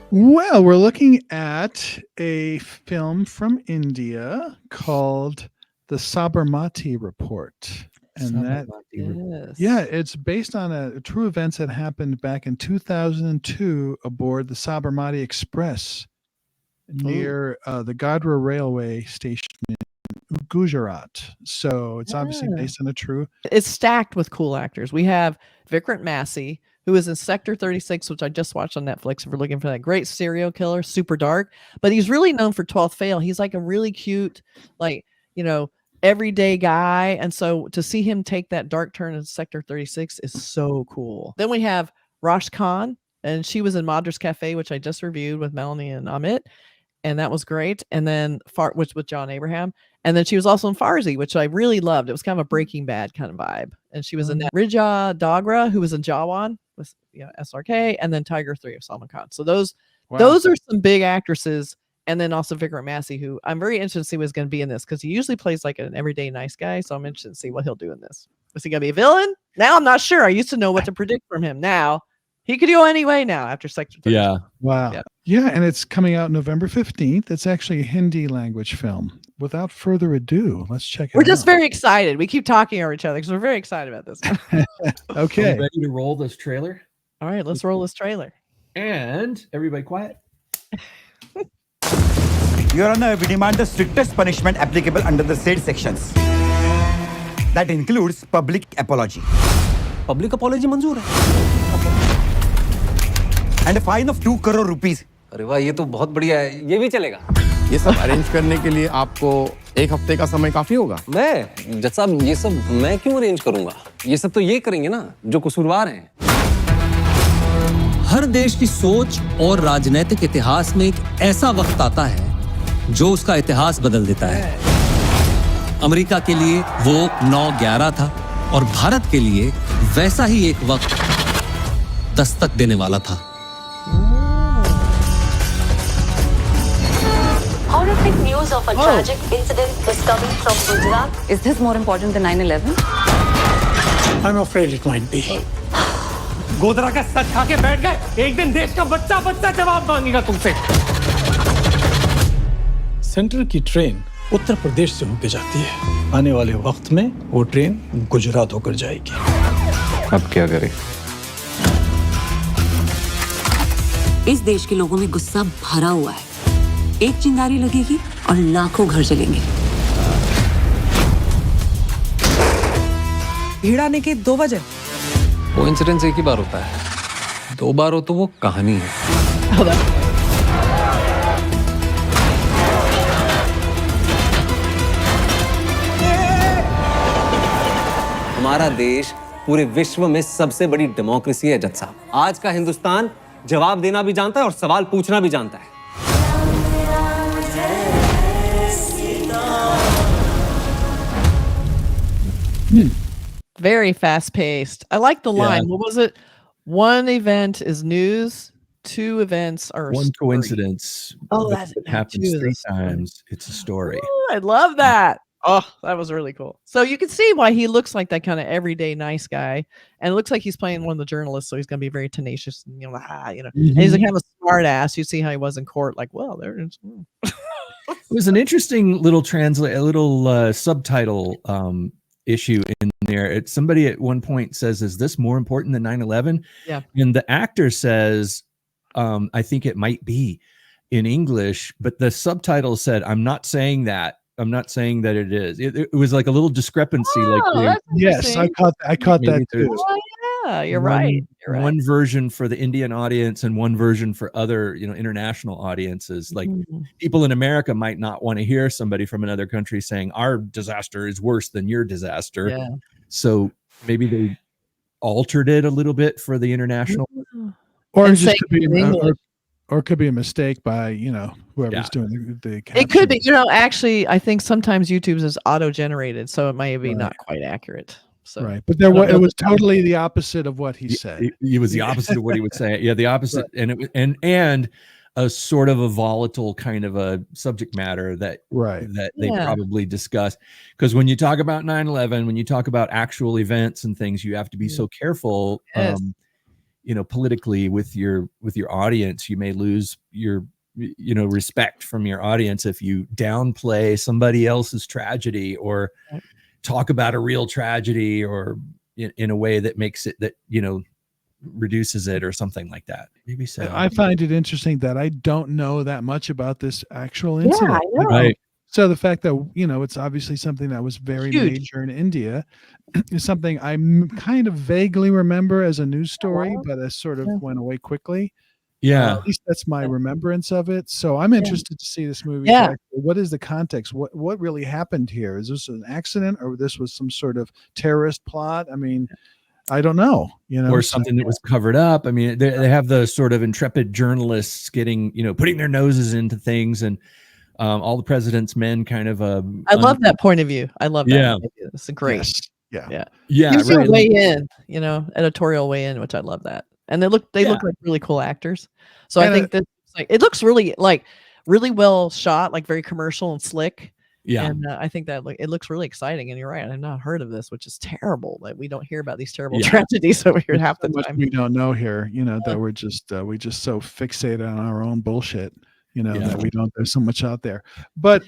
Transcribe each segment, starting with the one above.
Well, we're looking at a film from India called The Sabarmati Report. And it's based on a true events that happened back in 2002 aboard the Sabarmati Express near the Godhra railway station in Gujarat. So it's obviously based on a true. It's stacked with cool actors. We have Vikrant Massey, who is in Sector 36, which I just watched on Netflix. If we're looking for that great serial killer, super dark, but he's really known for 12th Fail. He's like a really cute, everyday guy. And so to see him take that dark turn in Sector 36 is so cool. Then we have Raashii K, and she was in Madras Cafe, which I just reviewed with Melanie and Amit. And that was great. And then which with John Abraham. And then she was also in Farsi, which I really loved. It was kind of a Breaking Bad kind of vibe. And she was in that. Ridhi Dogra, who was in Jawan with SRK, and then Tiger 3 of Salman Khan. So those are some big actresses. And then also Vikrant Massey, who I'm very interested to see what's going to be in this, because he usually plays like an everyday nice guy. So I'm interested to see what he'll do in this. Is he going to be a villain? Now I'm not sure. I used to know what to predict from him. Now he could go anyway now after Sector 30. Yeah. Wow. Yeah. And it's coming out November 15th. It's actually a Hindi language film. Without further ado, let's check it out. We're just very excited. We keep talking over each other because we're very excited about this. Okay. Ready to roll this trailer? All right, let's roll this trailer. And everybody quiet. Your Honor, we demand the strictest punishment applicable under the said sections. That includes public apology. Public apology मंजूर है. And a fine of 2 crore rupees. अरे वाह, ये तो बहुत बढ़िया है. ये भी चलेगा. ये सब अरेंज करने के लिए आपको 1 हफ्ते का समय काफी होगा. मैं जज साहब, ये सब मैं क्यों अरेंज करूंगा? ये सब तो ये करेंगे ना जो कसूरवार हैं. हर देश की सोच और राजनीतिक इतिहास में एक ऐसा वक्त आता है जो उसका इतिहास बदल देता है. अमेरिका के लिए वो 9/11 था और भारत के लिए वैसा ही एक वक्त दस्तक देने वाला था. Horrific news of a tragic incident is coming from Gujarat. Is this more important than 9/11? I'm afraid it might be. Godhra का सच खा के बैठ गए. एक दिन देश का बच्चा जवाब मांगेगा तुमसे. सेंट्रल की ट्रेन उत्तर प्रदेश से होकर जाती है. आने वाले वक्त में वो ट्रेन गुजरात होकर जाएगी. अब क्या करें? इस देश के लोगों में गुस्सा भरा हुआ है. एक चिंगारी लगेगी और लाखों घर जलेंगे. भीड़ आने के 2 वजह. वो इंसिडेंट एक ही बार होता है. 2 बार हो तो वो कहानी है. हमारा देश पूरे विश्व में सबसे बड़ी डेमोक्रेसी है जज साहब. आज का हिंदुस्तान जवाब देना भी जानता है और सवाल पूछना भी जानता है. Very fast paced. I like the line. What was it? 1 event is news, 2 events are 1 coincidence. Oh, that happens 3 times. It's a story. Oh, I love that. Oh, that was really cool. So you can see why he looks like that kind of everyday nice guy, and it looks like he's playing one of the journalists. So he's going to be very tenacious, and and he's kind of a smart ass. You see how he was in court, like, well, there it is. It was an interesting little subtitle issue in there. Somebody at one point says, "Is this more important than 9/11?" Yeah, and the actor says, "I think it might be in English," but the subtitle said, "I'm not saying that. I'm not saying that it is." It was like a little discrepancy. Yes, I caught that too. Oh, yeah, you're right. One version for the Indian audience and one version for other, international audiences. Like people in America might not want to hear somebody from another country saying our disaster is worse than your disaster. Yeah. So maybe they altered it a little bit for the international. Or it just could be a mistake by, whoever's doing the caption. It could be, actually, I think sometimes YouTube's is auto-generated, so it might be not quite accurate. So right, but it was totally the opposite of what he said. It was the opposite of what he would say. Yeah, the opposite, and a sort of a volatile kind of a subject matter that they probably discuss. Because when you talk about 9/11, when you talk about actual events and things, you have to be so careful, you know, politically with your audience. You may lose your respect from your audience if you downplay somebody else's tragedy or talk about a real tragedy, or in a way that makes it that, you know, reduces it or something like that. Maybe so. I find it interesting that I don't know that much about this actual incident. Yeah, I know. Right. So the fact that, you know, it's obviously something that was very major in India is something I kind of vaguely remember as a news story, but it sort of went away quickly. Yeah. At least that's my remembrance of it. So I'm interested to see this movie. Yeah. What is the context? What really happened here? Is this an accident, or this was some sort of terrorist plot? I mean, I don't know, you know, or something that was covered up. I mean, they have the sort of intrepid journalists getting, you know, putting their noses into things, and all the president's men kind of. I love that point of view. I love that. Yeah. It's a great. Yeah. Gives Right. you a weigh in, you know, editorial weigh in, which I love that. And they look like really cool actors. So I think that it looks really well shot, like very commercial and slick. Yeah. And I think that it looks really exciting. And you're right. I've not heard of this, which is terrible that we don't hear about these terrible tragedies over here half the time. We don't know here, you know, that we're just so fixated on our own bullshit, you know, that we don't, there's so much out there. But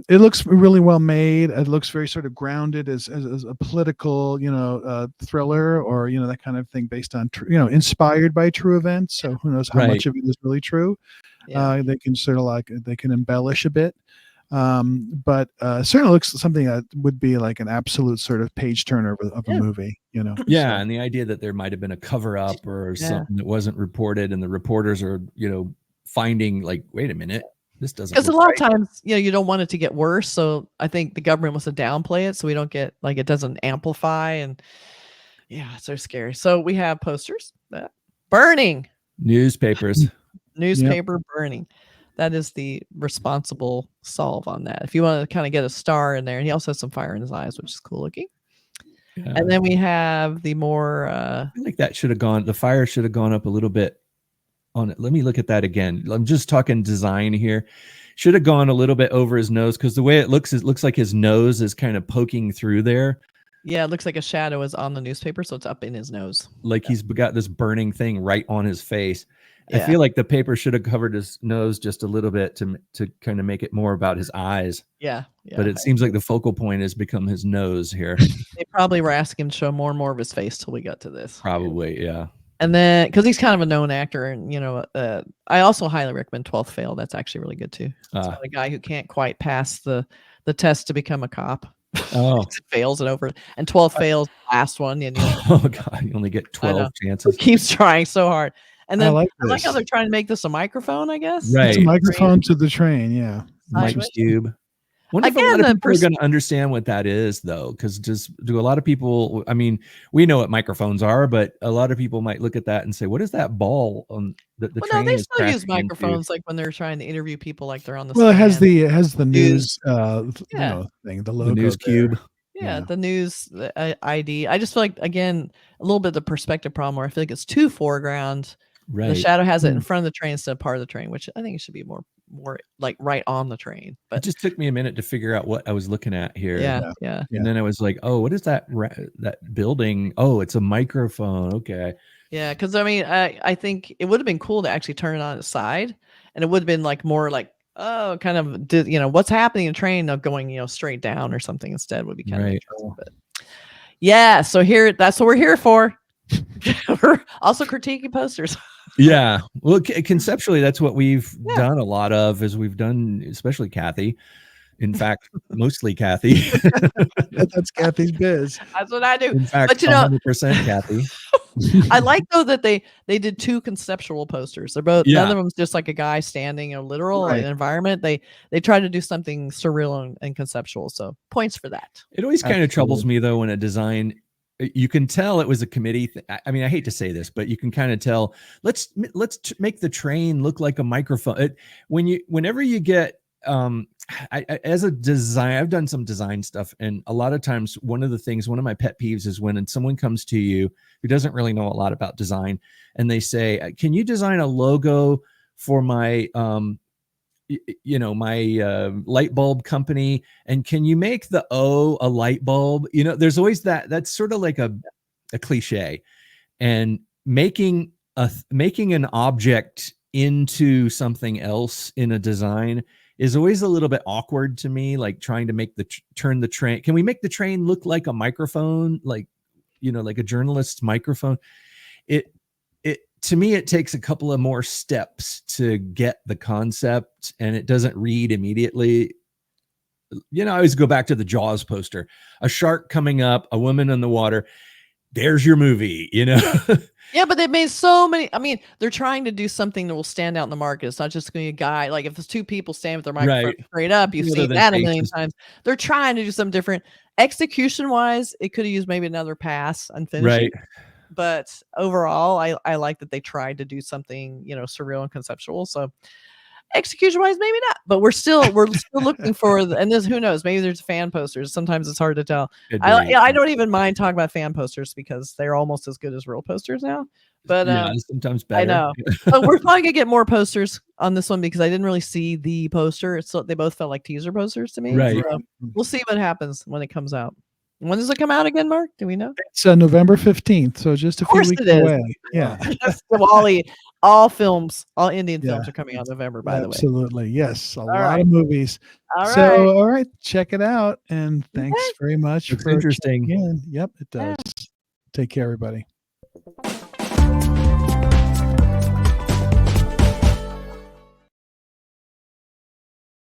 it looks really well made. It looks very sort of grounded as a political, you know, thriller, or, you know, that kind of thing, based on, you know, inspired by true events. So who knows how much of it is really true. They can sort of they can embellish a bit. But certainly looks something that would be like an absolute sort of page turner of a movie, you know. Yeah, and the idea that there might have been a cover up or something that wasn't reported, and the reporters are, you know, finding like, wait a minute, this doesn't. Because a lot of times, you know, you don't want it to get worse. So I think the government wants to downplay it so we don't get like it doesn't amplify, and it's so scary. So we have posters burning, newspapers, burning. That is the responsible solve on that. If you want to kind of get a star in there, and he also has some fire in his eyes, which is cool looking. Yeah. And then we have the more. I feel like that should have gone. The fire should have gone up a little bit on it. Let me look at that again. I'm just talking design here. Should have gone a little bit over his nose, because the way it looks like his nose is kind of poking through there. Yeah, it looks like a shadow is on the newspaper, so it's up in his nose. Like he's got this burning thing right on his face. I feel like the paper should have covered his nose just a little bit to kind of make it more about his eyes. Yeah. But it seems like the focal point has become his nose here. They probably were asking him to show more and more of his face till we got to this. Probably, yeah. And then, because he's kind of a known actor, and, you know, I also highly recommend 12th Fail. That's actually really good too. It's about a guy who can't quite pass the test to become a cop. Oh, fails it over, and 12 fails last one. And oh god, you only get 12 chances. He keeps trying so hard. And then I like how they're trying to make this a microphone, I guess. Right. It's a microphone to the train. Yeah. Mic cube. Wonder if a lot of people are going to understand what that is, though, because do a lot of people? I mean, we know what microphones are, but a lot of people might look at that and say, "What is that ball on the train?" No, they still use microphones, like when they're trying to interview people, like they're on the. Well, stand. it has the news, you know, thing, the logo, the news cube. Yeah, the news ID. I just feel like, again, a little bit of the perspective problem, where I feel like it's too foreground. Right. The shadow has it in front of the train instead of part of the train, which I think it should be more like right on the train. But it just took me a minute to figure out what I was looking at here. Yeah. And then I was like, oh, what is that building? Oh, it's a microphone. Okay. Yeah, because I mean, I think it would have been cool to actually turn it on its side, and it would have been like more like, oh, kind of, you know, what's happening in the train going, you know, straight down or something instead would be kind of interesting. But yeah, so that's what we're here for. We're also critiquing posters. Yeah, well, conceptually, that's what we've done a lot of, is we've done, especially Kathy. In fact, mostly Kathy. That's Kathy's biz. That's what I do. In fact, but you know, 100% Kathy. I like though that they did two conceptual posters. They're both none of them's just like a guy standing in a literal environment. They tried to do something surreal and conceptual. So points for that. It always kind of troubles me though when a design. You can tell it was a committee. I mean, I hate to say this, but you can kind of tell. Let's make the train look like a microphone. Whenever you get, as a design, I've done some design stuff, and a lot of times one of my pet peeves is when someone comes to you who doesn't really know a lot about design, and they say, "Can you design a logo for my my light bulb company, and can you make the O a light bulb? There's always that's sort of like a cliche, and making an object into something else in a design is always a little bit awkward to me, like trying to make turn the train. Can we make the train look like a microphone, like like a journalist's microphone? To me, it takes a couple of more steps to get the concept, and it doesn't read immediately. I always go back to the Jaws poster, a shark coming up, a woman in the water. There's your movie, Yeah, but they've made so many. I mean, they're trying to do something that will stand out in the market. It's not just going to be a guy. Like if there's two people standing with their microphone straight up, you've seen that a million times. They're trying to do something different. Execution wise, it could have used maybe another pass and finishing. But overall, I like that they tried to do something, surreal and conceptual. So execution wise, maybe not, but we're still looking for, and this, who knows, maybe there's fan posters. Sometimes it's hard to tell. I don't even mind talking about fan posters because they're almost as good as real posters now. But sometimes better. I know. But we're probably gonna get more posters on this one because I didn't really see the poster. So they both felt like teaser posters to me. Right. So we'll see what happens when it comes out. When does it come out again, Mark? Do we know? It's November 15th, so just a few weeks away. Yeah. All films, all Indian films are coming out in November, by the way. Absolutely. Yes. A lot of movies. All all right. Check it out. And thanks very much. It's interesting. Yep, it does. Take care, everybody.